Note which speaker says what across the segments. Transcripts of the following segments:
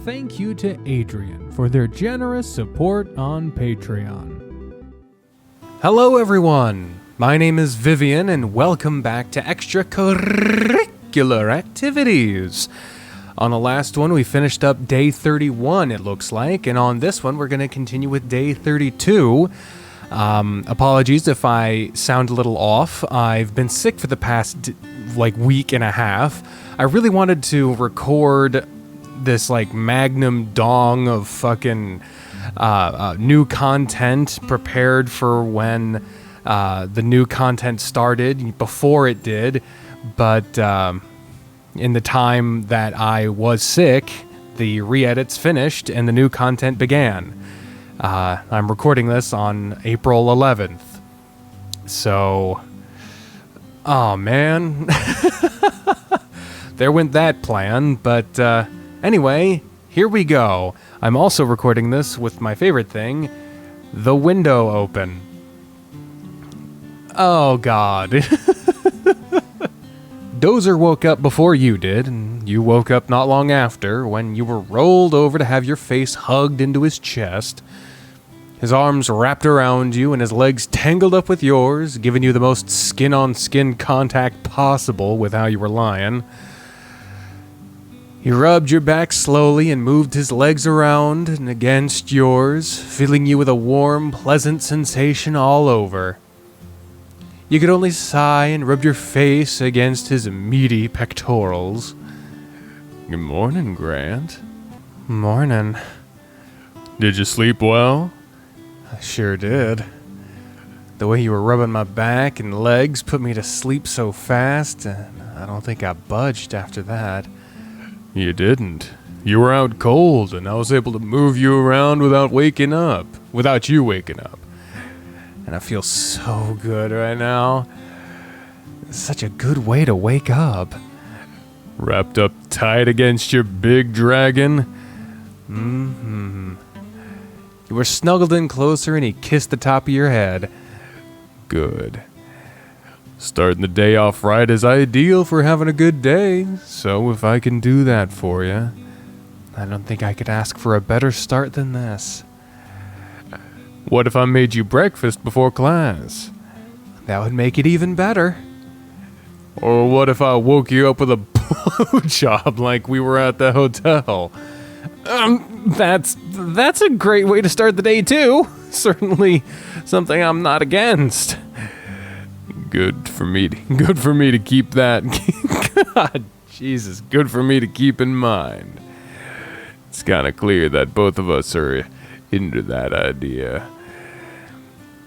Speaker 1: thank you to Adrian for their generous support on Patreon. Hello everyone, my name is Vivian and welcome back to Extracurricular Activities. On the last one we finished up day 31 it looks like, and on this one we're going to continue with day 32. Apologies if I sound a little off. I've been sick for the past week and a half. I really wanted to record this magnum dong of fucking new content prepared for when the new content started, before it did, but in the time that I was sick, the re-edits finished and the new content began. I'm recording this on April 11th. So, oh man. There went that plan, but anyway, here we go. I'm also recording this with my favorite thing, the window open. Oh god. Dozer woke up before you did, and you woke up not long after when you were rolled over to have your face hugged into his chest. His arms wrapped around you and his legs tangled up with yours, giving you the most skin-on-skin contact possible with how you were lying. He rubbed your back slowly and moved his legs around and against yours, filling you with a warm, pleasant sensation all over. You could only sigh and rub your face against his meaty pectorals. Good morning, Grant. Morning. Did you sleep well? I sure did. The way you were rubbing my back and legs put me to sleep so fast, and I don't think I budged after that. You didn't. You were out cold, and I was able to move you around without you waking up. And I feel so good right now. It's such a good way to wake up. Wrapped up tight against your big dragon? Mm-hmm. You were snuggled in closer and he kissed the top of your head. Good. Starting the day off right is ideal for having a good day, so if I can do that for you, I don't think I could ask for a better start than this. What if I made you breakfast before class? That would make it even better. Or what if I woke you up with a blowjob like we were at the hotel? That's a great way to start the day too. Certainly something I'm not against. Good for me to keep that. God, Jesus, good for me to keep in mind. It's kind of clear that both of us are into that idea.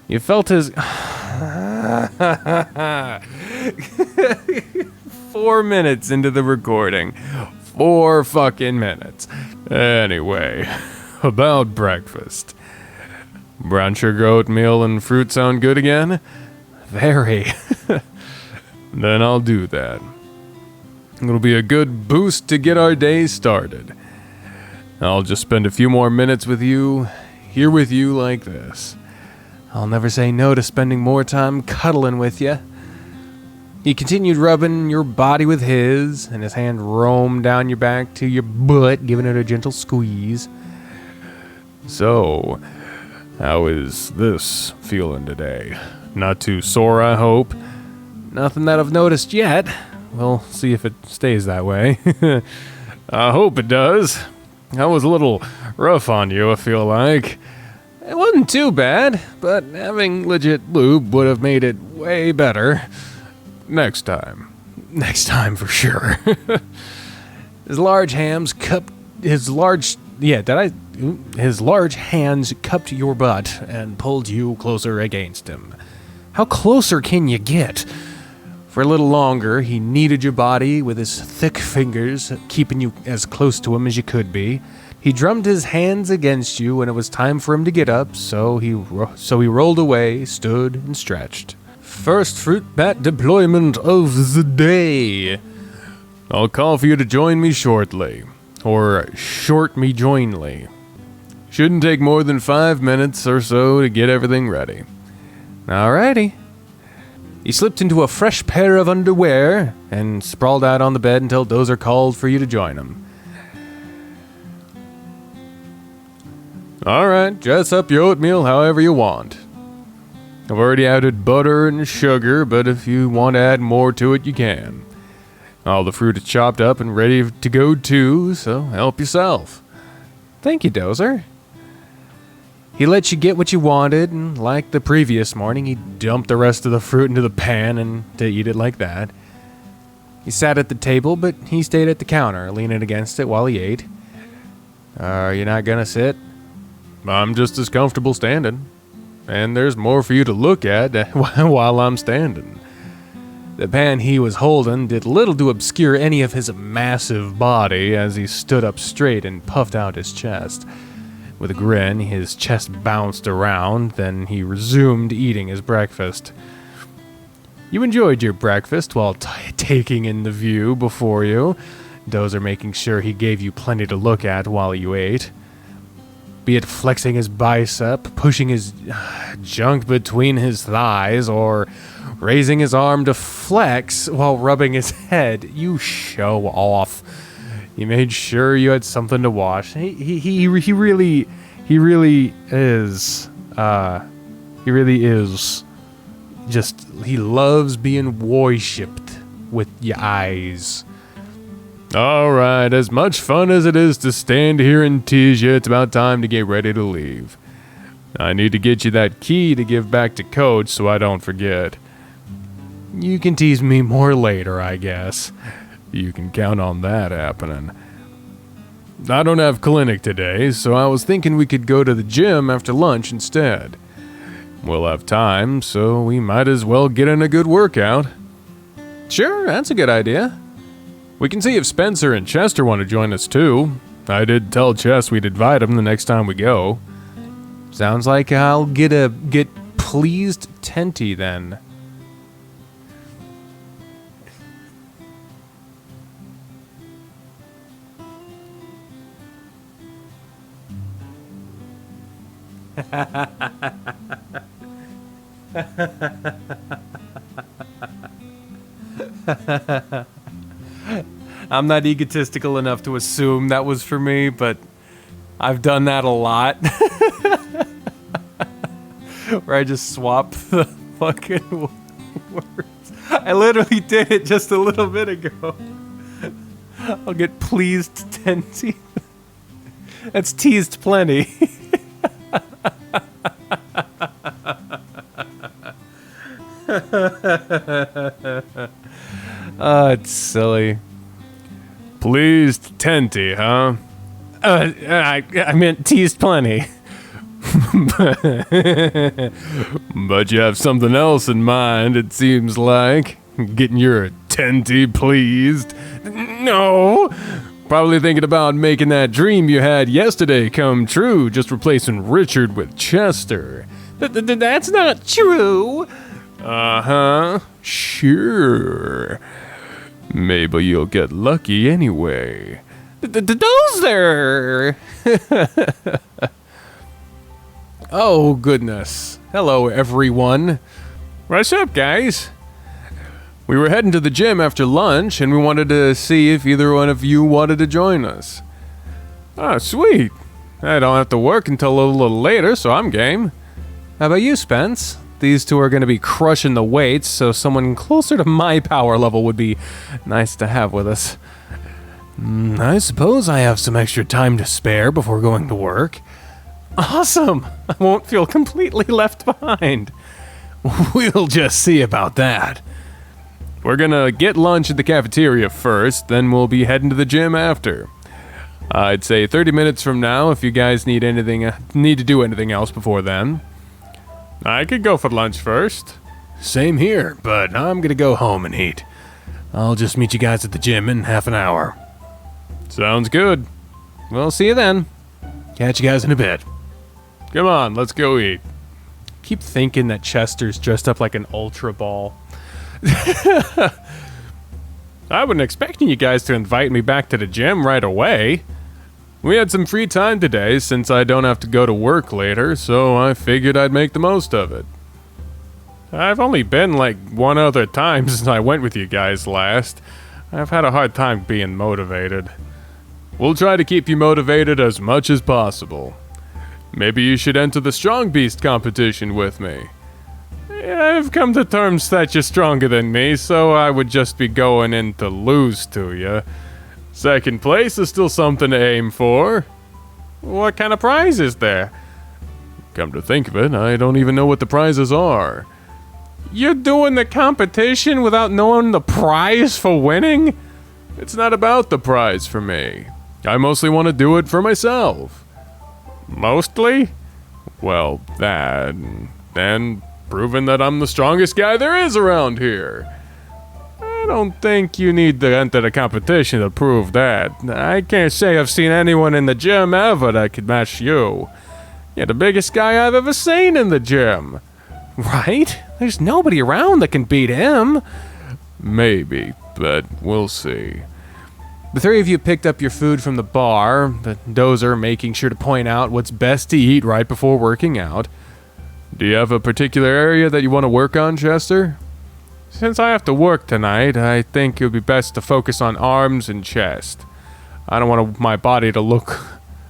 Speaker 1: You felt his 4 minutes into the recording. 4 fucking minutes. Anyway, about breakfast. Brown sugar oatmeal and fruit sound good again? Very. Then I'll do that. It'll be a good boost to get our day started. I'll just spend a few more minutes with you, here with you like this. I'll never say no to spending more time cuddling with you. He continued rubbing your body with his, and his hand roamed down your back to your butt, giving it a gentle squeeze. So, how is this feeling today? Not too sore, I hope? Nothing that I've noticed yet. We'll see if it stays that way. I hope it does. I was a little rough on you, I feel like. It wasn't too bad, but having legit lube would have made it way better. Next time. Next time for sure. His large hands cupped your butt and pulled you closer against him. How closer can you get? For a little longer, he kneaded your body with his thick fingers, keeping you as close to him as you could be. He drummed his hands against you when it was time for him to get up, so he rolled away, stood, and stretched. First fruit bat deployment of the day. I'll call for you to join me shortly. Or short me joinly. Shouldn't take more than 5 minutes or so to get everything ready. Alrighty. He slipped into a fresh pair of underwear and sprawled out on the bed until Dozer called for you to join him. Alright, dress up your oatmeal however you want. I've already added butter and sugar, but if you want to add more to it, you can. All the fruit is chopped up and ready to go too, so help yourself. Thank you, Dozer. He let you get what you wanted, and like the previous morning, he dumped the rest of the fruit into the pan and to eat it like that. He sat at the table, but he stayed at the counter, leaning against it while he ate. Are you not gonna sit? I'm just as comfortable standing. And there's more for you to look at while I'm standing. The pan he was holding did little to obscure any of his massive body as he stood up straight and puffed out his chest. With a grin, his chest bounced around, then he resumed eating his breakfast. You enjoyed your breakfast while taking in the view before you, Dozer making sure he gave you plenty to look at while you ate. Be it flexing his bicep, pushing his junk between his thighs, or raising his arm to flex while rubbing his head, you show off. He made sure you had something to watch. He really is. He really is. Just, he loves being worshipped with your eyes. Alright, as much fun as it is to stand here and tease you, it's about time to get ready to leave. I need to get you that key to give back to Coach so I don't forget. You can tease me more later, I guess. You can count on that happening. I don't have clinic today, so I was thinking we could go to the gym after lunch instead. We'll have time, so we might as well get in a good workout. Sure, that's a good idea. We can see if Spencer and Chester want to join us too. I did tell Chess we'd invite him the next time we go. Sounds like I'll get pleased tenty then. I'm not egotistical enough to assume that was for me, but I've done that a lot. Where I just swap the fucking words. I literally did it just a little bit ago. I'll get pleased tenty. That's teased plenty. Oh, it's silly. Pleased tenty, huh? I meant teased plenty. But you have something else in mind, it seems like. Getting your tenty pleased. No! Probably thinking about making that dream you had yesterday come true, just replacing Richard with Chester. That's not true! Uh-huh. Sure. Maybe you'll get lucky anyway. Dozer! Oh, goodness. Hello, everyone. What's up, guys? We were heading to the gym after lunch, and we wanted to see if either one of you wanted to join us. Oh, sweet. I don't have to work until a little later, so I'm game. How about you, Spence? These two are going to be crushing the weights, so someone closer to my power level would be nice to have with us. I suppose I have some extra time to spare before going to work. Awesome! I won't feel completely left behind. We'll just see about that. We're gonna get lunch at the cafeteria first, then we'll be heading to the gym after. I'd say 30 minutes from now if you guys need to do anything else before then. I could go for lunch first. Same here, but I'm gonna go home and eat. I'll just meet you guys at the gym in half an hour. Sounds good. We'll see you then. Catch you guys in a bit. Come on, let's go eat. Keep thinking that Chester's dressed up like an Ultra Ball. I wasn't expecting you guys to invite me back to the gym right away. We had some free time today since I don't have to go to work later, so I figured I'd make the most of it. I've only been like one other time since I went with you guys last. I've had a hard time being motivated. We'll try to keep you motivated as much as possible. Maybe you should enter the Strong Beast competition with me. I've come to terms that you're stronger than me, so I would just be going in to lose to you. Second place is still something to aim for. What kind of prize is there? Come to think of it, I don't even know what the prizes are. You're doing the competition without knowing the prize for winning? It's not about the prize for me. I mostly want to do it for myself. Mostly? Well, that, and proving that I'm the strongest guy there is around here. I don't think you need to enter the competition to prove that. I can't say I've seen anyone in the gym ever that could match you. You're the biggest guy I've ever seen in the gym. Right? There's nobody around that can beat him. Maybe, but we'll see. The three of you picked up your food from the bar, the Dozer making sure to point out what's best to eat right before working out. Do you have a particular area that you want to work on, Chester? Since I have to work tonight, I think it would be best to focus on arms and chest. I don't want my body to look...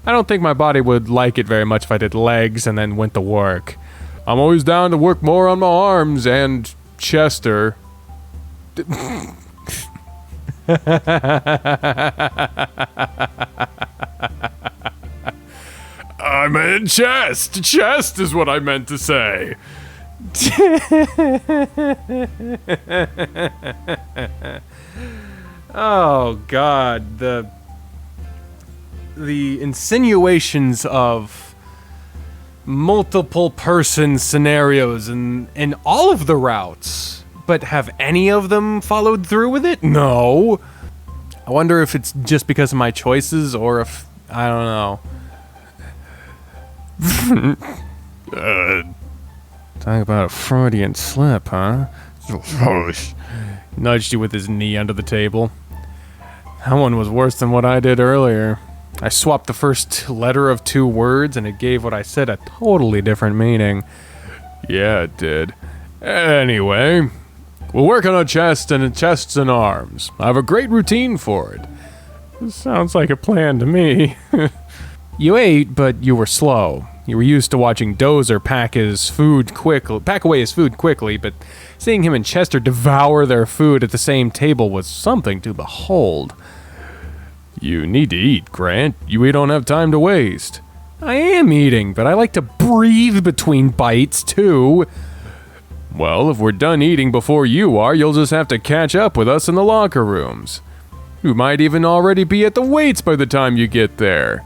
Speaker 1: I don't think my body would like it very much if I did legs and then went to work. I'm always down to work more on my arms and Chester. I meant chest. Chest is what I meant to say. Oh God, the insinuations of multiple person scenarios in all of the routes. But have any of them followed through with it? No. I wonder if it's just because of my choices or if... I don't know. Talk about a Freudian slip, huh? Nudged you with his knee under the table. That one was worse than what I did earlier. I swapped the first letter of two words and it gave what I said a totally different meaning. Yeah, it did. Anyway... we'll work on our chests and arms. I have a great routine for it. This sounds like a plan to me. You ate, but you were slow. You were used to watching Dozer pack away his food quickly, but seeing him and Chester devour their food at the same table was something to behold. You need to eat, Grant. We don't have time to waste. I am eating, but I like to breathe between bites, too. Well, if we're done eating before you are, you'll just have to catch up with us in the locker rooms. You might even already be at the weights by the time you get there.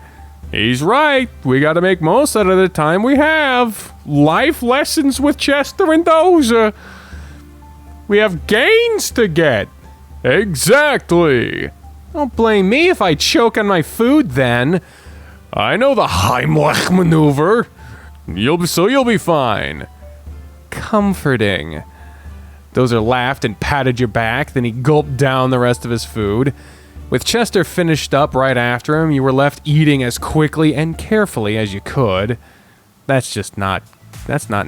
Speaker 1: He's right. We gotta make most out of the time we have. Life lessons with Chester and Dozer. We have gains to get. Exactly. Don't blame me if I choke on my food then. I know the Heimlich maneuver. You'll be fine. Comforting. Dozer laughed and patted your back, then he gulped down the rest of his food. With Chester finished up right after him, you were left eating as quickly and carefully as you could. That's not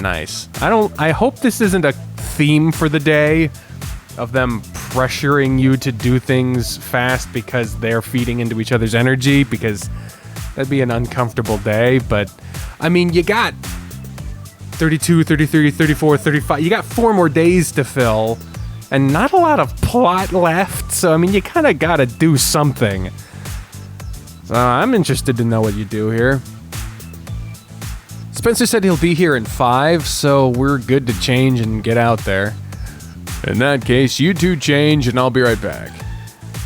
Speaker 1: nice. I hope this isn't a theme for the day of them pressuring you to do things fast because they're feeding into each other's energy, because that'd be an uncomfortable day. But I mean, you got 32, 33, 34, 35. You got 4 more days to fill, and not a lot of plot left. So, I mean, you kind of got to do something. So, I'm interested to know what you do here. Spencer said he'll be here in 5, so we're good to change and get out there. In that case, you two change, and I'll be right back.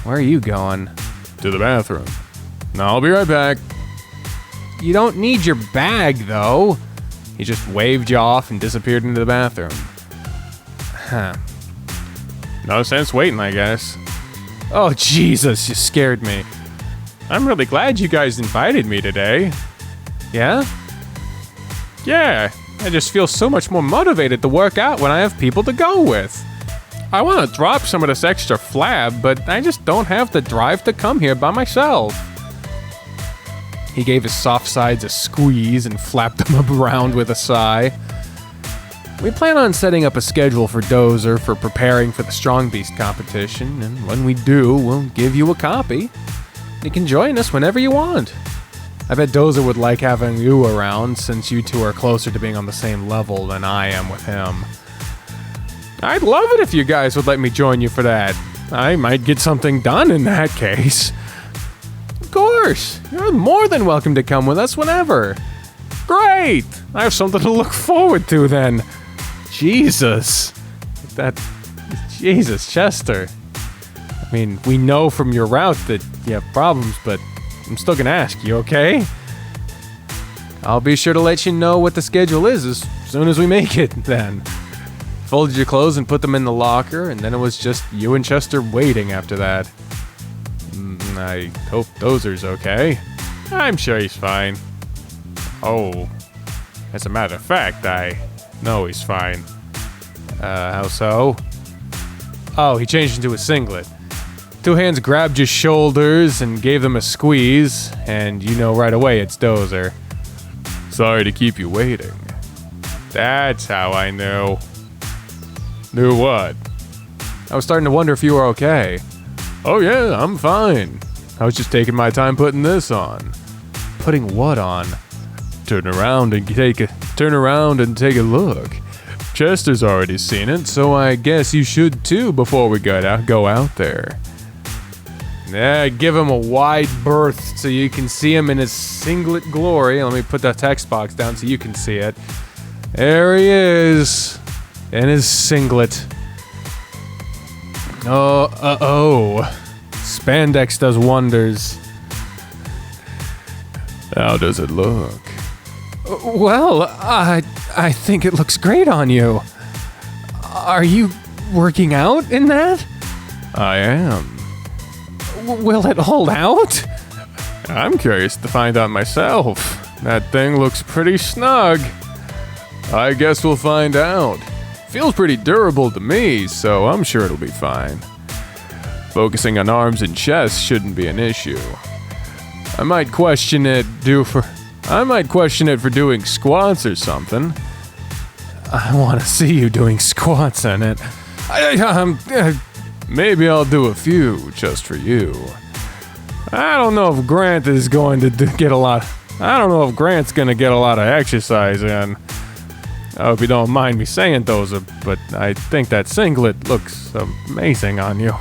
Speaker 1: Where are you going? To the bathroom. I'll be right back. You don't need your bag, though. He just waved you off and disappeared into the bathroom. Huh. No sense waiting, I guess. Oh, Jesus, you scared me. I'm really glad you guys invited me today. Yeah? Yeah, I just feel so much more motivated to work out when I have people to go with. I want to drop some of this extra flab, but I just don't have the drive to come here by myself. He gave his soft sides a squeeze and flapped them around with a sigh. We plan on setting up a schedule for Dozer for preparing for the Strong Beast competition, and when we do, we'll give you a copy. You can join us whenever you want. I bet Dozer would like having you around, since you two are closer to being on the same level than I am with him. I'd love it if you guys would let me join you for that. I might get something done in that case. Of course, you're more than welcome to come with us whenever. Great! I have something to look forward to then. Jesus, Chester. I mean, we know from your route that you have problems, but I'm still gonna ask you, okay? I'll be sure to let you know what the schedule is as soon as we make it, then. Folded your clothes and put them in the locker, and then it was just you and Chester waiting after that. I hope Dozer's okay. I'm sure he's fine. Oh, as a matter of fact, I know he's fine. How so? Oh, he changed into a singlet. Two hands grabbed your shoulders and gave them a squeeze, and you know right away it's Dozer. Sorry to keep you waiting. That's how I knew. Knew what? I was starting to wonder if you were okay. Oh yeah, I'm fine. I was just taking my time putting this on. Putting what on? Turn around and take a look. Chester's already seen it, so I guess you should too before we go out there. Yeah, give him a wide berth so you can see him in his singlet glory. Let me put that text box down so you can see it. There he is, in his singlet. Oh. Spandex does wonders. How does it look? Well, I think it looks great on you. Are you working out in that? I am. Will it hold out? I'm curious to find out myself. That thing looks pretty snug. I guess we'll find out. Feels pretty durable to me, so I'm sure it'll be fine. Focusing on arms and chest shouldn't be an issue. I might question it for doing squats or something. I want to see you doing squats in it. Maybe I'll do a few just for you. I don't know if Grant's gonna get a lot of exercise in. I hope you don't mind me saying those, but I think that singlet looks amazing on you.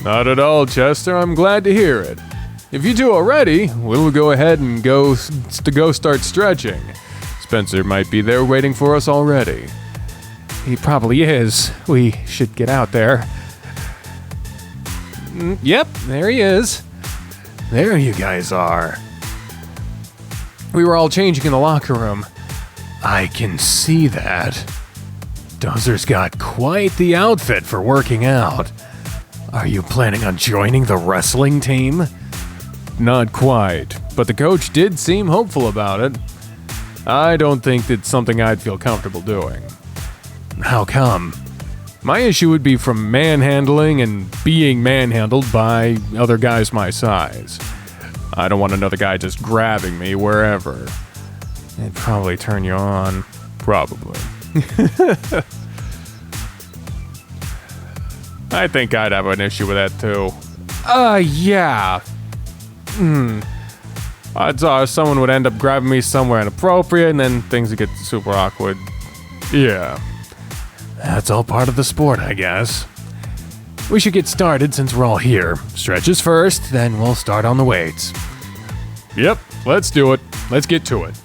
Speaker 1: Not at all, Chester. I'm glad to hear it. If you two are ready, we'll go ahead and go start stretching. Spencer might be there waiting for us already. He probably is. We should get out there. Yep, there he is. There you guys are. We were all changing in the locker room. I can see that. Dozer's got quite the outfit for working out. Are you planning on joining the wrestling team? Not quite, but the coach did seem hopeful about it. I don't think it's something I'd feel comfortable doing. How come? My issue would be from manhandling and being manhandled by other guys my size. I don't want another guy just grabbing me wherever. It'd probably turn you on. Probably. I think I'd have an issue with that too. Yeah. Odds are someone would end up grabbing me somewhere inappropriate and then things would get super awkward. Yeah. That's all part of the sport, I guess. We should get started since we're all here. Stretches first, then we'll start on the weights. Yep, let's do it. Let's get to it.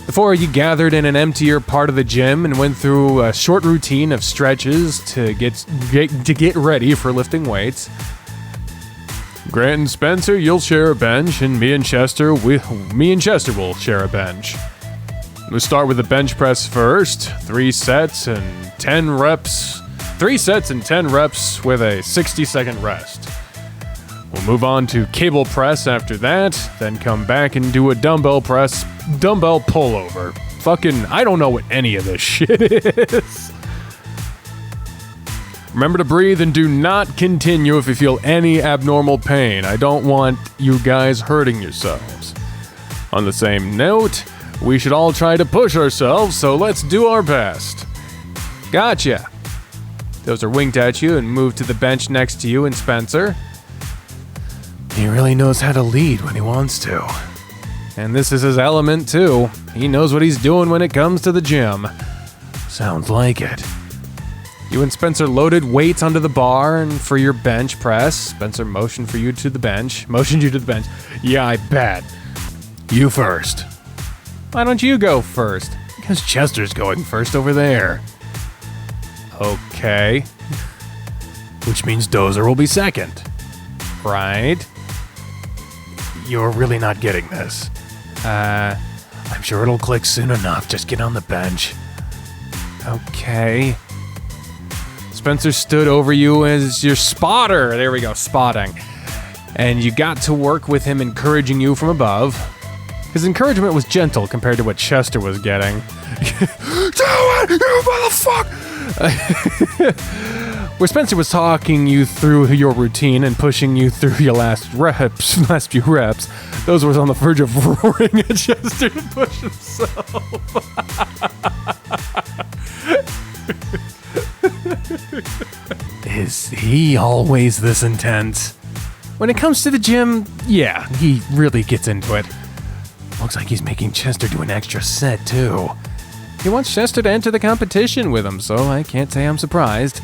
Speaker 1: The four of you gathered in an emptier part of the gym and went through a short routine of stretches to get ready for lifting weights. Grant and Spencer, you'll share a bench, and me and Chester will share a bench. We'll start with the bench press first. 3 sets and 10 reps. 3 sets and 10 reps with a 60-second rest. We'll move on to cable press after that, then come back and do a dumbbell pullover. Fucking, I don't know what any of this shit is. Remember to breathe and do not continue if you feel any abnormal pain. I don't want you guys hurting yourselves. On the same note, we should all try to push ourselves, so let's do our best. Gotcha. Dozer winked at you and moved to the bench next to you and Spencer. He really knows how to lead when he wants to. And this is his element, too. He knows what he's doing when it comes to the gym.
Speaker 2: Sounds like it.
Speaker 1: You and Spencer loaded weights onto the bar, and for your bench press, Spencer motioned you to the bench. Yeah, I bet.
Speaker 2: You first.
Speaker 1: Why don't you go first?
Speaker 2: Because Chester's going first over there.
Speaker 1: Okay.
Speaker 2: Which means Dozer will be second.
Speaker 1: Right.
Speaker 2: You're really not getting this. I'm sure it'll click soon enough. Just get on the bench.
Speaker 1: Okay. Spencer stood over you as your spotter. There we go, spotting. And you got to work with him, encouraging you from above. His encouragement was gentle compared to what Chester was getting.
Speaker 2: Do it, you motherfucker!
Speaker 1: Where Spencer was talking you through your routine and pushing you through your last few reps, those was on the verge of roaring at Chester to push himself.
Speaker 2: Is he always this intense?
Speaker 1: When it comes to the gym, yeah, he really gets into it.
Speaker 2: Looks like he's making Chester do an extra set, too.
Speaker 1: He wants Chester to enter the competition with him, so I can't say I'm surprised.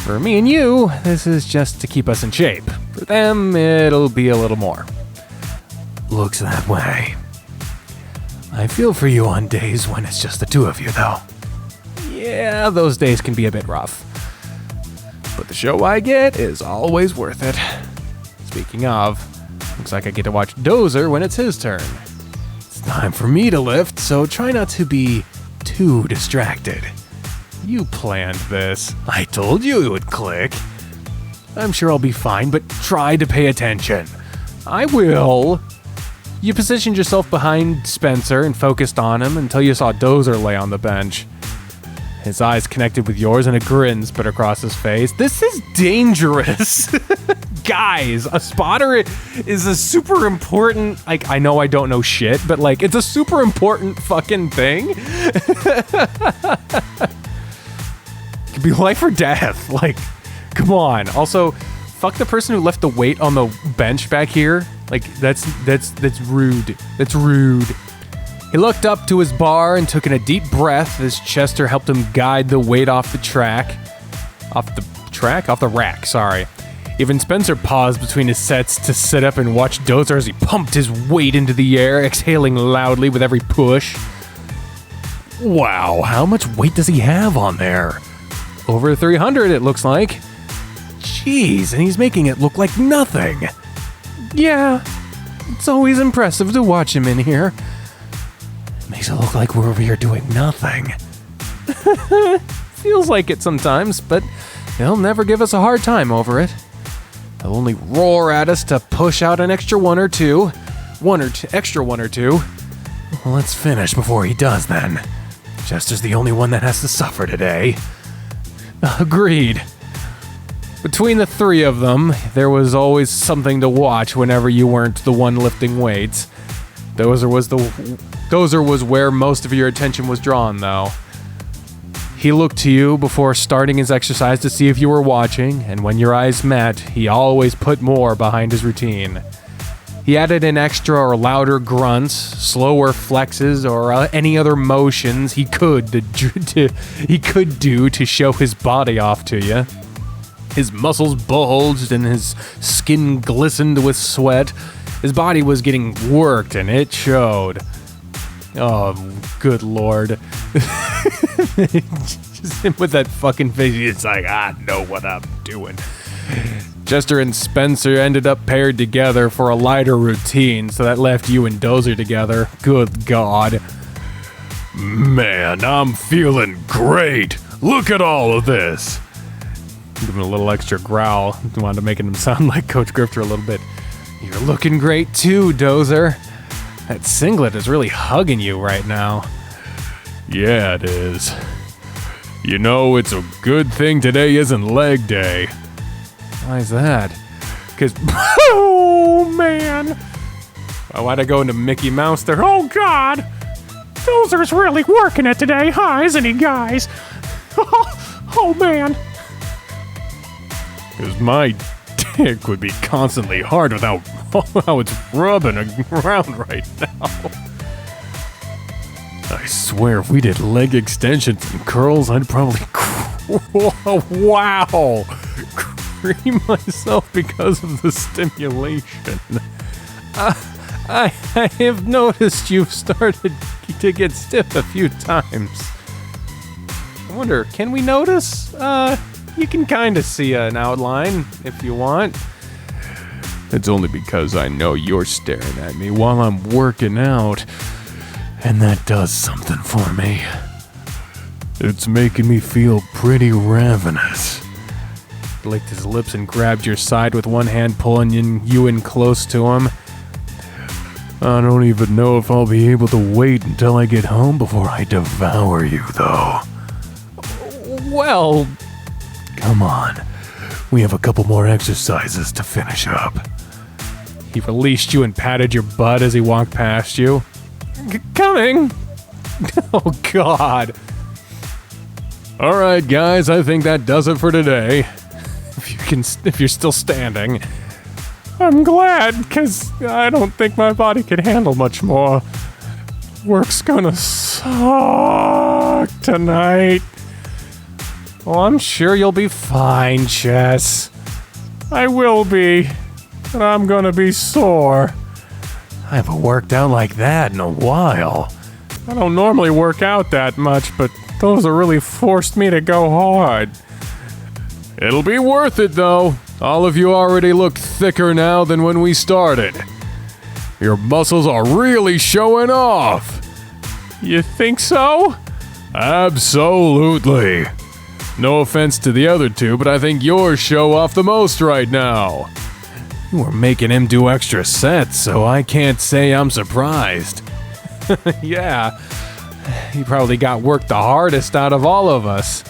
Speaker 1: For me and you, this is just to keep us in shape. For them, it'll be a little more.
Speaker 2: Looks that way. I feel for you on days when it's just the two of you, though.
Speaker 1: Yeah, those days can be a bit rough. But the show I get is always worth it. Speaking of, looks like I get to watch Dozer when it's his turn.
Speaker 2: It's time for me to lift, so try not to be too distracted.
Speaker 1: You planned this.
Speaker 2: I told you it would click. I'm sure I'll be fine, but try to pay attention.
Speaker 1: I will. You positioned yourself behind Spencer and focused on him until you saw Dozer lay on the bench. His eyes connected with yours and a grin spread across his face. This is dangerous. Guys, a spotter is a super important, like, I know I don't know shit, but like, it's a super important fucking thing. It could be life or death. Like, come on. Also, fuck the person who left the weight on the bench back here. Like, that's rude. That's rude. He looked up to his bar and took in a deep breath as Chester helped him guide the weight off the rack, sorry. Even Spencer paused between his sets to sit up and watch Dozer as he pumped his weight into the air, exhaling loudly with every push.
Speaker 2: Wow, how much weight does he have on there?
Speaker 1: Over 300, it looks like.
Speaker 2: Jeez, and he's making it look like nothing.
Speaker 1: Yeah, it's always impressive to watch him in here.
Speaker 2: Makes it look like we're over here doing nothing.
Speaker 1: Feels like it sometimes, but he'll never give us a hard time over it. He'll only roar at us to push out an extra one or two. Extra one or two.
Speaker 2: Well, let's finish before he does then. Chester's the only one that has to suffer today.
Speaker 1: Agreed. Between the three of them, there was always something to watch whenever you weren't the one lifting weights. Dozer was where most of your attention was drawn, though. He looked to you before starting his exercise to see if you were watching, and when your eyes met, he always put more behind his routine. He added in extra or louder grunts, slower flexes, or any other motions he could do to show his body off to you. His muscles bulged and his skin glistened with sweat. His body was getting worked and it showed. Oh, good lord. Just him with that fucking face. It's like, I know what I'm doing. Chester and Spencer ended up paired together for a lighter routine, so that left you and Dozer together. Good God.
Speaker 2: Man, I'm feeling great. Look at all of this.
Speaker 1: Give him a little extra growl. Wanted to make him sound like Coach Grifter a little bit. You're looking great too, Dozer. That singlet is really hugging you right now.
Speaker 2: Yeah, it is. You know, it's a good thing today isn't leg day.
Speaker 1: Why is that? Because, oh man. Why'd I go into Mickey Mouse there? Oh God. Dozer's really working it today, huh, isn't he, guys? Oh man.
Speaker 2: Because my
Speaker 1: dick would be constantly hard without how it's rubbing around right now. I swear, if we did leg extensions and curls, I'd probably wow, cream myself because of the stimulation. I have noticed you've started to get stiff a few times. I wonder, can we notice? You can kind of see an outline if you want. It's only because I know you're staring at me while I'm working out, and that does something for me. It's making me feel pretty ravenous. He licked his lips and grabbed your side with one hand, pulling you in close to him. I don't even know if I'll be able to wait until I get home before I devour you, though. Well, come on. We have a couple more exercises to finish up. He released you and patted your butt as he walked past you. Coming! Oh, God. All right, guys, I think that does it for today. If you're still standing. I'm glad, because I don't think my body can handle much more. Work's gonna suck tonight. Well, I'm sure you'll be fine, Chess. I will be, but I'm gonna be sore. I haven't worked out like that in a while. I don't normally work out that much, but those really forced me to go hard. It'll be worth it, though. All of you already look thicker now than when we started. Your muscles are really showing off. You think so? Absolutely. No offense to the other two, but I think yours show off the most right now. You were making him do extra sets, so I can't say I'm surprised. Yeah, he probably got worked the hardest out of all of us.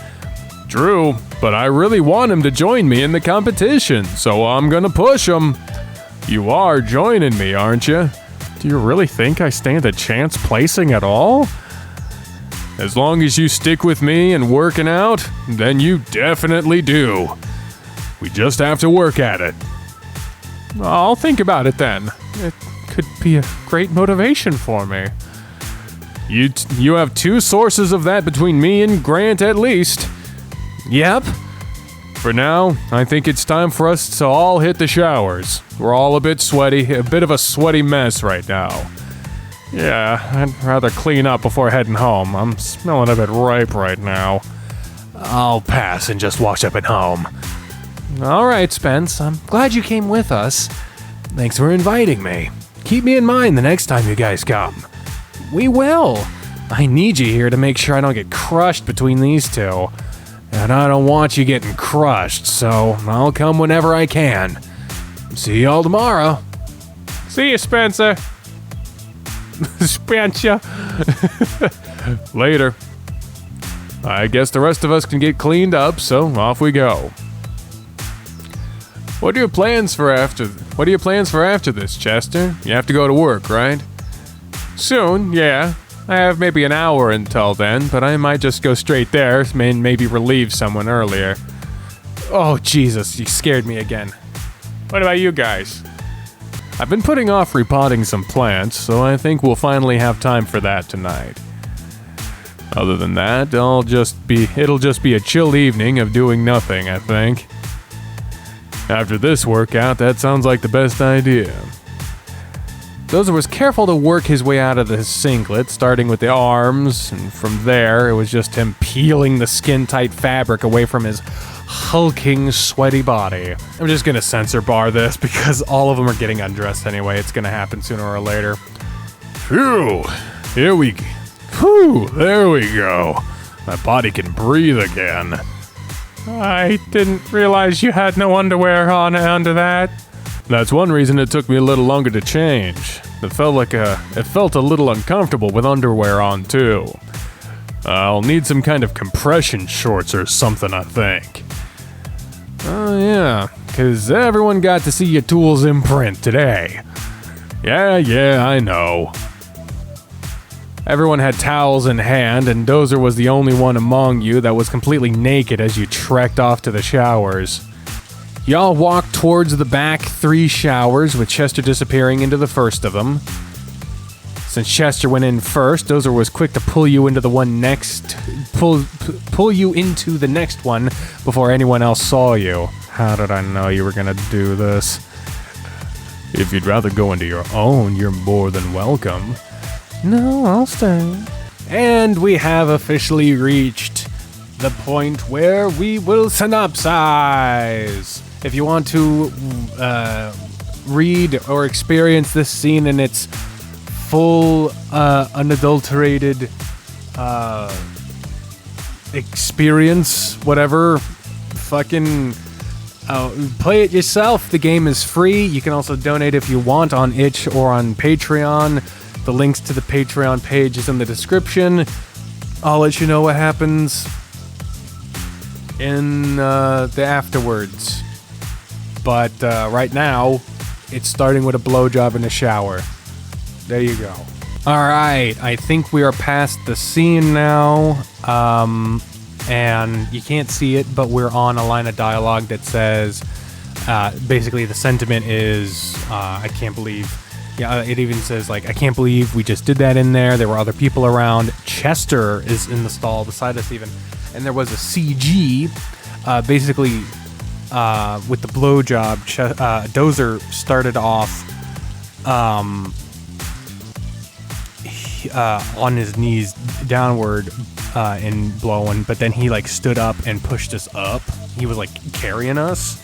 Speaker 1: True, but I really want him to join me in the competition, so I'm gonna push him. You are joining me, aren't you? Do you really think I stand a chance placing at all? As long as you stick with me and working out, then you definitely do. We just have to work at it. I'll think about it then. It could be a great motivation for me. You have two sources of that between me and Grant at least. Yep. For now, I think it's time for us to all hit the showers. We're all a bit sweaty, a bit of a sweaty mess right now. Yeah, I'd rather clean up before heading home. I'm smelling a bit ripe right now. I'll pass and just wash up at home. All right, Spence. I'm glad you came with us. Thanks for inviting me. Keep me in mind the next time you guys come. We will. I need you here to make sure I don't get crushed between these two. And I don't want you getting crushed, so I'll come whenever I can. See y'all tomorrow. See you, Spencer. Spencer. Later. I guess the rest of us can get cleaned up, so off we go. What are your plans for after this, Chester? You have to go to work, right? Soon, yeah. I have maybe an hour until then, but I might just go straight there and maybe relieve someone earlier. Oh, Jesus, you scared me again. What about you guys? I've been putting off repotting some plants, so I think we'll finally have time for that tonight. Other than that, it'll just be a chill evening of doing nothing, I think. After this workout, that sounds like the best idea. Dozer was careful to work his way out of the singlet, starting with the arms, and from there, it was just him peeling the skin-tight fabric away from his hulking, sweaty body. I'm just gonna censor bar this because all of them are getting undressed anyway. It's gonna happen sooner or later. Phew! There we go. My body can breathe again. I didn't realize you had no underwear on under that. That's one reason it took me a little longer to change. It felt a little uncomfortable with underwear on too. I'll need some kind of compression shorts or something, I think. Oh yeah, 'cause everyone got to see your tools imprint today. Yeah, I know. Everyone had towels in hand, and Dozer was the only one among you that was completely naked as you trekked off to the showers. Y'all walk towards the back 3 showers, with Chester disappearing into the first of them. Since Chester went in first, Dozer was quick to pull you into the one next, pull you into the next one before anyone else saw you. How did I know you were gonna do this? If you'd rather go into your own, you're more than welcome. No, I'll stay. And we have officially reached the point where we will synopsize. If you want to read or experience this scene in its full, unadulterated experience, whatever, fucking play it yourself. The game is free. You can also donate if you want on Itch or on Patreon. The links to the Patreon page is in the description. I'll let you know what happens in the afterwards. But right now, it's starting with a blowjob in the shower. There you go. Alright, I think we are past the scene now. And you can't see it, but we're on a line of dialogue that says, basically the sentiment is, I can't believe, it even says, like, I can't believe we just did that in there. There were other people around. Chester is in the stall beside us even. And there was a CG, basically, with the blowjob. Dozer started off, on his knees downward, and blowing, but then he like stood up and pushed us up. He was like carrying us,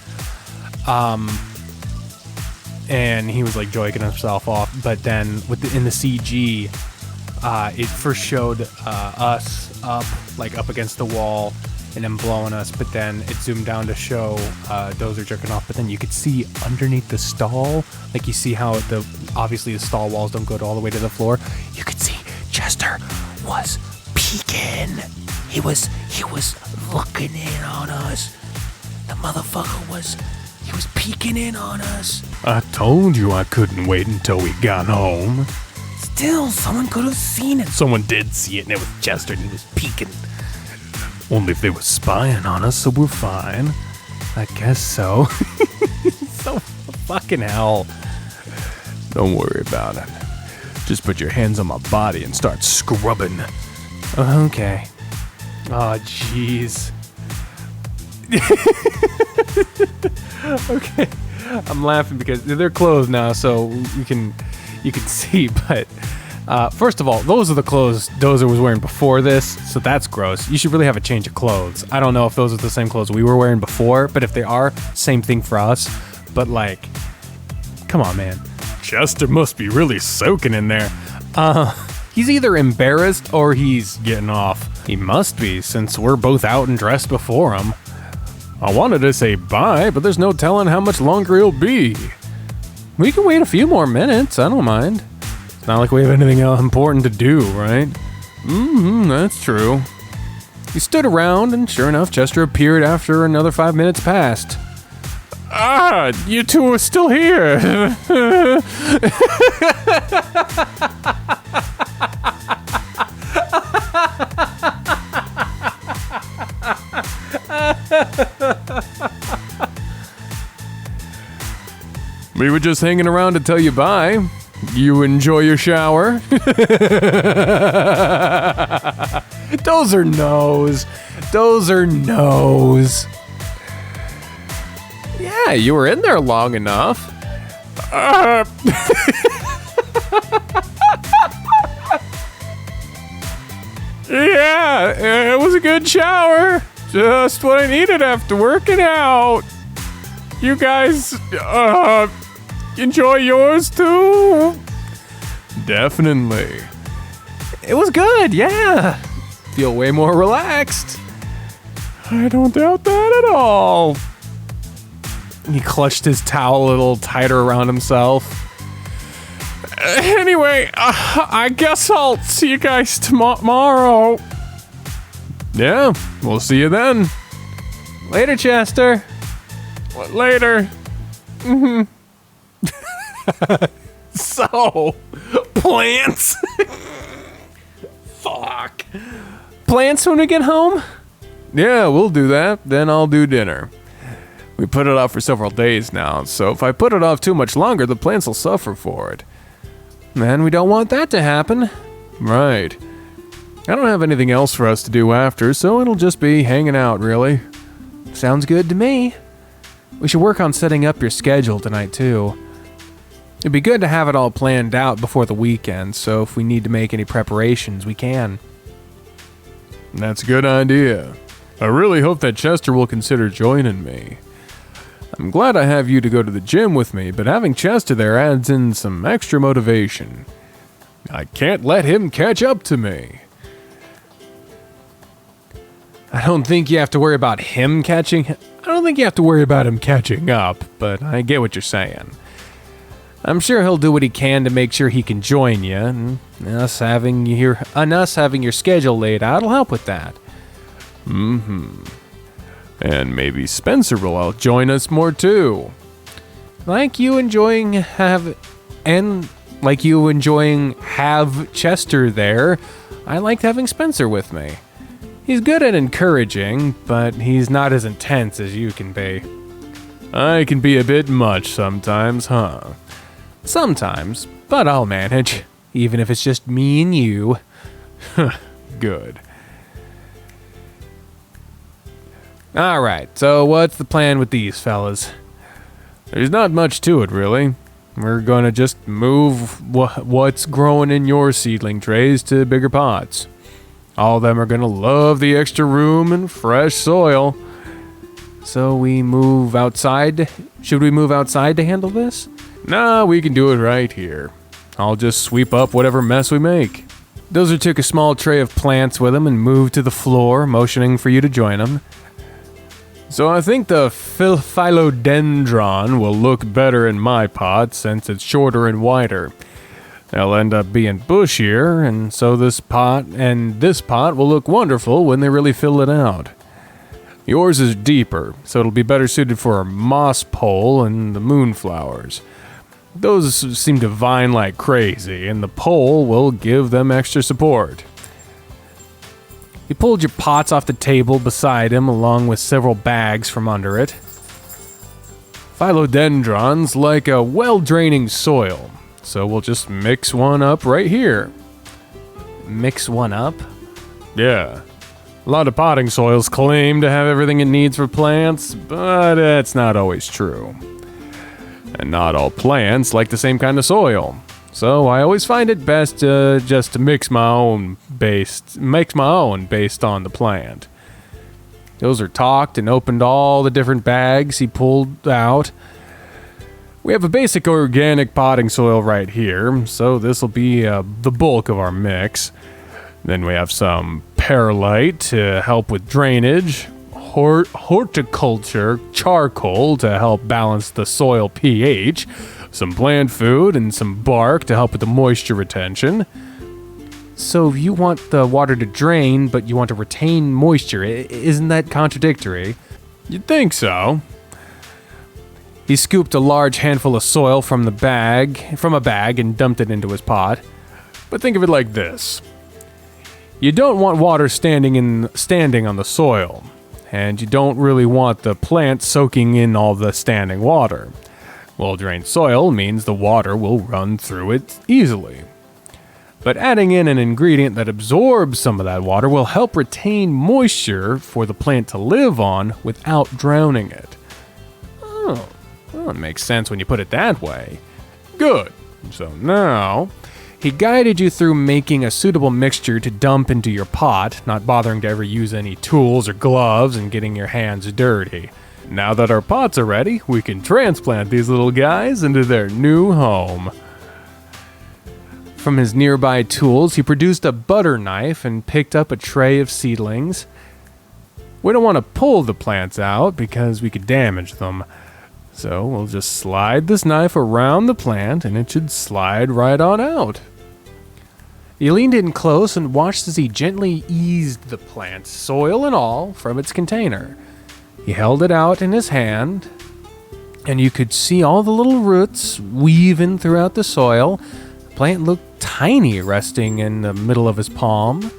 Speaker 1: and he was like joking himself off. But then in the CG, it first showed us up against the wall and then blowing us, but then it zoomed down to show Dozer jerking off. But then you could see underneath the stall, like you see how obviously the stall walls don't go all the way to the floor. You could see Chester was peeking. He was looking in on us. The motherfucker was peeking in on us.
Speaker 2: I told you I couldn't wait until we got home.
Speaker 1: Still, someone could have seen it.
Speaker 2: Someone did see it, and it was Chester, and he was peeking. Only if they were spying on us, so we're fine.
Speaker 1: I guess so. So fucking hell.
Speaker 2: Don't worry about it. Just put your hands on my body and start scrubbing.
Speaker 1: Okay. Oh, jeez. Okay. I'm laughing because they're closed now, so you can see, but first of all, those are the clothes Dozer was wearing before this, so that's gross. You should really have a change of clothes. I don't know if those are the same clothes we were wearing before, but if they are, same thing for us. But like, come on, man.
Speaker 2: Chester must be really soaking in there.
Speaker 1: He's either embarrassed or he's getting off. He must be, since we're both out and dressed before him.
Speaker 2: I wanted to say bye, but there's no telling how much longer he'll be.
Speaker 1: We can wait a few more minutes, I don't mind. It's not like we have anything important to do, right?
Speaker 2: That's true.
Speaker 1: He stood around, and sure enough, Chester appeared after another 5 minutes passed.
Speaker 2: You two are still here. We were just hanging around to tell you bye. You enjoy your shower.
Speaker 1: Dozer knows.
Speaker 2: Yeah, you were in there long enough. Yeah, it was a good shower. Just what I needed after working out. You guys, enjoy yours too? Definitely.
Speaker 1: It was good, yeah. Feel way more relaxed.
Speaker 2: I don't doubt that at all.
Speaker 1: He clutched his towel a little tighter around himself.
Speaker 2: Anyway, I guess I'll see you guys tomorrow. Yeah, we'll see you then.
Speaker 1: Later, Chester.
Speaker 2: Later.
Speaker 1: So, plants. Fuck. Plans when we get home?
Speaker 2: Yeah, we'll do that. Then I'll do dinner. We put it off for several days now, so if I put it off too much longer, the plants will suffer for it.
Speaker 1: And we don't want that to happen.
Speaker 2: Right. I don't have anything else for us to do after, so it'll just be hanging out, really.
Speaker 1: Sounds good to me. We should work on setting up your schedule tonight, too. It'd be good to have it all planned out before the weekend, so if we need to make any preparations, we can.
Speaker 2: That's a good idea. I really hope that Chester will consider joining me. I'm glad I have you to go to the gym with me, but having Chester there adds in some extra motivation. I can't let him catch up to me.
Speaker 1: I don't think you have to worry about him catching up, but I get what you're saying. I'm sure he'll do what he can to make sure he can join you, and us having your schedule laid out will help with that.
Speaker 2: And maybe Spencer will join us more too.
Speaker 1: Like you enjoying have Chester there, I liked having Spencer with me. He's good at encouraging, but he's not as intense as you can be.
Speaker 2: I can be a bit much sometimes, huh?
Speaker 1: Sometimes, but I'll manage, even if it's just me and you.
Speaker 2: Good.
Speaker 1: Alright, so what's the plan with these fellas?
Speaker 2: There's not much to it, really. We're gonna just move what's growing in your seedling trays to bigger pots. All of them are gonna love the extra room and fresh soil.
Speaker 1: So we move outside? Should we move outside to handle this?
Speaker 2: Nah, we can do it right here. I'll just sweep up whatever mess we make.
Speaker 1: Dozer took a small tray of plants with him and moved to the floor, motioning for you to join him.
Speaker 2: So I think the philodendron will look better in my pot since it's shorter and wider. They'll end up being bushier, and so this pot will look wonderful when they really fill it out. Yours is deeper, so it'll be better suited for a moss pole and the moonflowers. Those seem to vine like crazy, and the pole will give them extra support.
Speaker 1: He pulled your pots off the table beside him, along with several bags from under it.
Speaker 2: Philodendrons like a well-draining soil, so we'll just mix one up right here.
Speaker 1: Mix one up?
Speaker 2: Yeah. A lot of potting soils claim to have everything it needs for plants, but it's not always true. And not all plants like the same kind of soil. So I always find it best just to mix my own based on the plant. Dozer talked and opened all the different bags he pulled out. We have a basic organic potting soil right here, so this will be the bulk of our mix. Then we have some perlite to help with drainage, horticulture charcoal to help balance the soil pH, some plant food, and some bark to help with the moisture retention.
Speaker 1: So you want the water to drain, but you want to retain moisture. Isn't that contradictory?
Speaker 2: You'd think so.
Speaker 1: He scooped a large handful of soil from a bag, and dumped it into his pot.
Speaker 2: But think of it like this. You don't want water standing on the soil, and you don't really want the plant soaking in all the standing water. Well-drained soil means the water will run through it easily. But adding in an ingredient that absorbs some of that water will help retain moisture for the plant to live on without drowning it.
Speaker 1: Oh, well, it makes sense when you put it that way.
Speaker 2: Good. So now,
Speaker 1: he guided you through making a suitable mixture to dump into your pot, not bothering to ever use any tools or gloves and getting your hands dirty.
Speaker 2: Now that our pots are ready, we can transplant these little guys into their new home.
Speaker 1: From his nearby tools, he produced a butter knife and picked up a tray of seedlings.
Speaker 2: We don't want to pull the plants out because we could damage them. So we'll just slide this knife around the plant and it should slide right on out.
Speaker 1: He leaned in close and watched as he gently eased the plant, soil and all, from its container. He held it out in his hand, and you could see all the little roots weaving throughout the soil. The plant looked tiny resting in the middle of his palm.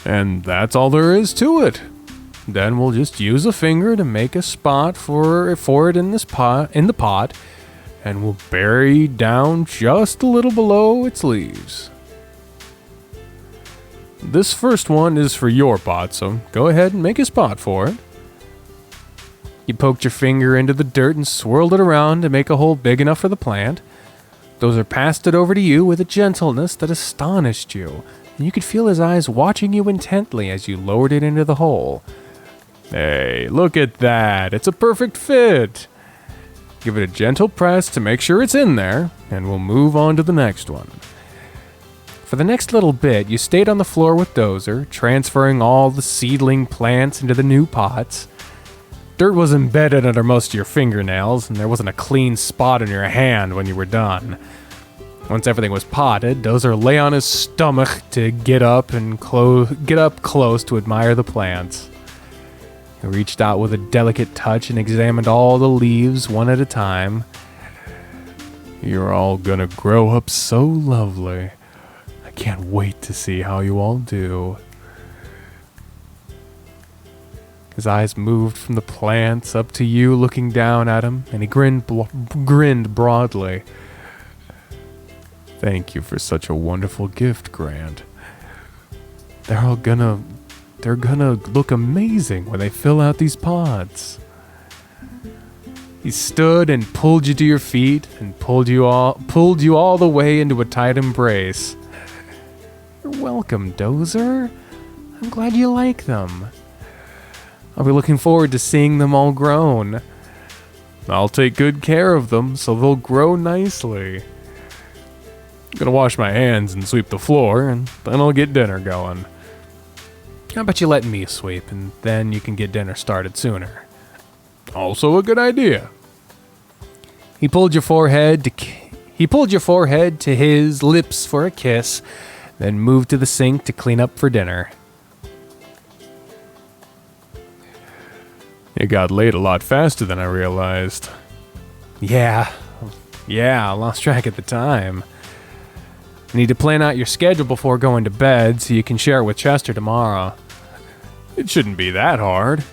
Speaker 2: And that's all there is to it.
Speaker 1: then we'll just use a finger to make a spot for it in the pot, and we'll bury down just a little below its leaves. This first one is for your pot, so go ahead and make a spot for it. You poked your finger into the dirt and swirled it around to make a hole big enough for the plant. Dozer passed it over to you with a gentleness that astonished you, and you could feel his eyes watching you intently as you lowered it into the hole. Hey, look at that. It's a perfect fit. Give it a gentle press to make sure it's in there, and we'll move on to the next one. For the next little bit, you stayed on the floor with Dozer, transferring all the seedling plants into the new pots. Dirt was embedded under most of your fingernails, and there wasn't a clean spot in your hand when you were done. Once everything was potted, Dozer lay on his stomach to get up close to admire the plants. He reached out with a delicate touch and examined all the leaves one at a time. You're all gonna grow up so lovely. I can't wait to see how you all do. His eyes moved from the plants up to you, looking down at him, and he grinned broadly. Thank you for such a wonderful gift, Grant. They're gonna look amazing when they fill out these pods. He stood and pulled you to your feet and pulled you all the way into a tight embrace. You're welcome, Dozer. I'm glad you like them. I'll be looking forward to seeing them all grown. I'll take good care of them so they'll grow nicely. I'm gonna wash my hands and sweep the floor, and then I'll get dinner going. How about you let me sweep, and then you can get dinner started sooner? Also a good idea. He pulled your forehead to his lips for a kiss, then moved to the sink to clean up for dinner. It got late a lot faster than I realized. Yeah, I lost track at the time. You need to plan out your schedule before going to bed so you can share it with Chester tomorrow. It shouldn't be that hard.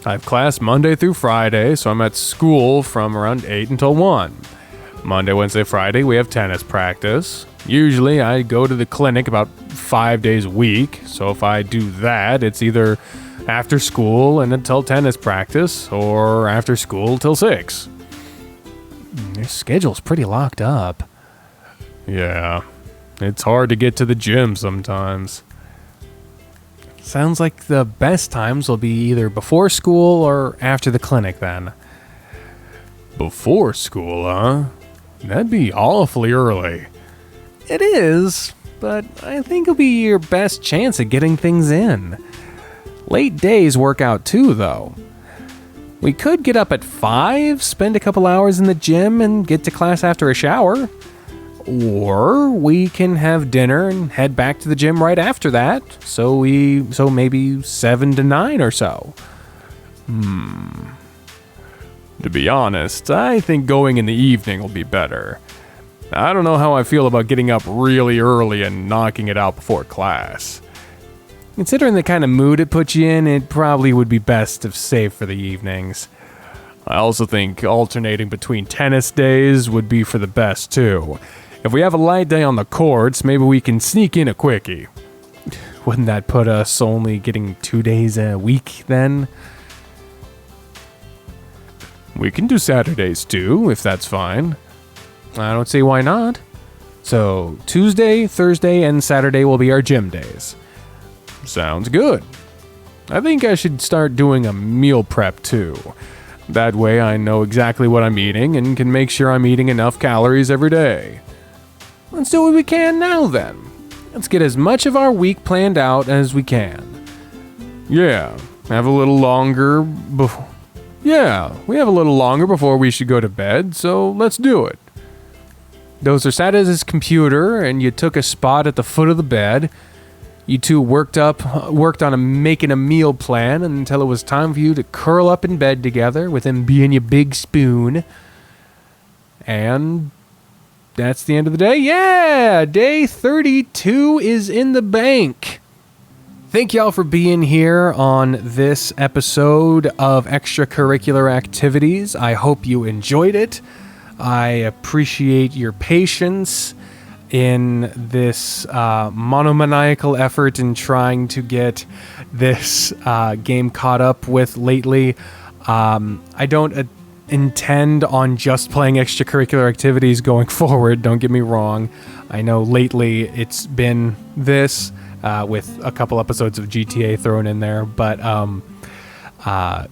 Speaker 1: I have class Monday through Friday, so I'm at school from around 8 until 1. Monday, Wednesday, Friday, we have tennis practice. Usually, I go to the clinic about 5 days a week, so if I do that, it's either after school and until tennis practice, or after school till 6. Your schedule's pretty locked up. Yeah, it's hard to get to the gym sometimes. Sounds like the best times will be either before school or after the clinic then. Before school, huh? That'd be awfully early. It is, but I think it'll be your best chance at getting things in. Late days work out too, though. We could get up at 5, spend a couple hours in the gym, and get to class after a shower. Or we can have dinner and head back to the gym right after that, so maybe 7 to 9 or so. To be honest, I think going in the evening will be better. I don't know how I feel about getting up really early and knocking it out before class. Considering the kind of mood it puts you in, it probably would be best if saved for the evenings. I also think alternating between tennis days would be for the best too. If we have a light day on the courts, maybe we can sneak in a quickie. Wouldn't that put us only getting 2 days a week then? We can do Saturdays too, if that's fine. I don't see why not. So Tuesday, Thursday, and Saturday will be our gym days. Sounds good. I think I should start doing a meal prep too. That way I know exactly what I'm eating and can make sure I'm eating enough calories every day. Let's do what we can now then. Let's get as much of our week planned out as we can. Yeah, we have a little longer before we should go to bed, so let's do it. Dozer sat at his computer and you took a spot at the foot of the bed. You two worked on making a meal plan until it was time for you to curl up in bed together with him being your big spoon. And that's the end of the day. Yeah, day 32 is in the bank. Thank y'all for being here on this episode of Extracurricular Activities. I hope you enjoyed it. I appreciate your patience in this monomaniacal effort in trying to get this game caught up with lately. I don't intend on just playing extracurricular activities going forward, don't get me wrong. I know lately it's been this, with a couple episodes of GTA thrown in there, but I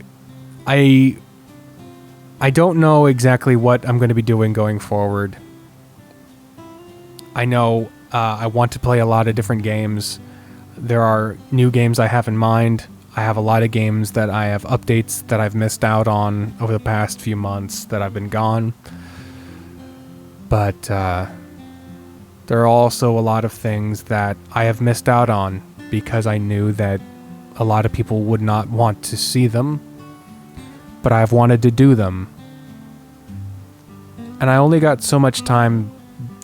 Speaker 1: don't know exactly what I'm going to be doing going forward. I know I want to play a lot of different games. There are new games I have in mind. I have a lot of games that I have updates that I've missed out on over the past few months that I've been gone. But there are also a lot of things that I have missed out on because I knew that a lot of people would not want to see them, but I've wanted to do them. And I only got so much time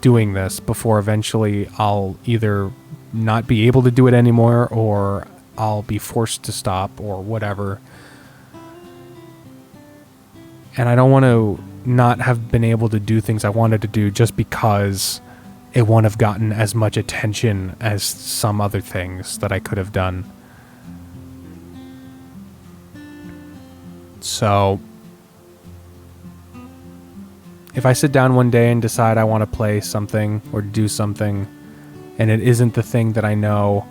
Speaker 1: doing this before eventually I'll either not be able to do it anymore or I'll be forced to stop or whatever. And I don't want to not have been able to do things I wanted to do just because it won't have gotten as much attention as some other things that I could have done. So if I sit down one day and decide I want to play something or do something, and it isn't the thing that I know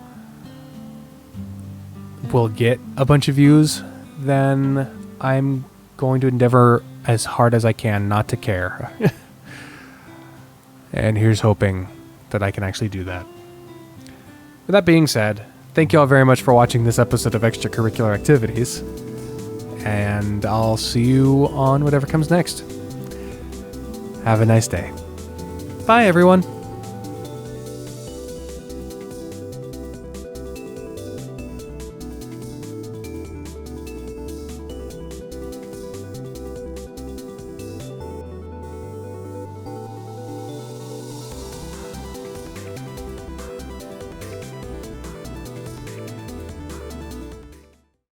Speaker 1: will get a bunch of views, then I'm going to endeavor as hard as I can not to care. And here's hoping that I can actually do that. With that being said, thank you all very much for watching this episode of Extracurricular Activities, and I'll see you on whatever comes next. Have a nice day. Bye, everyone.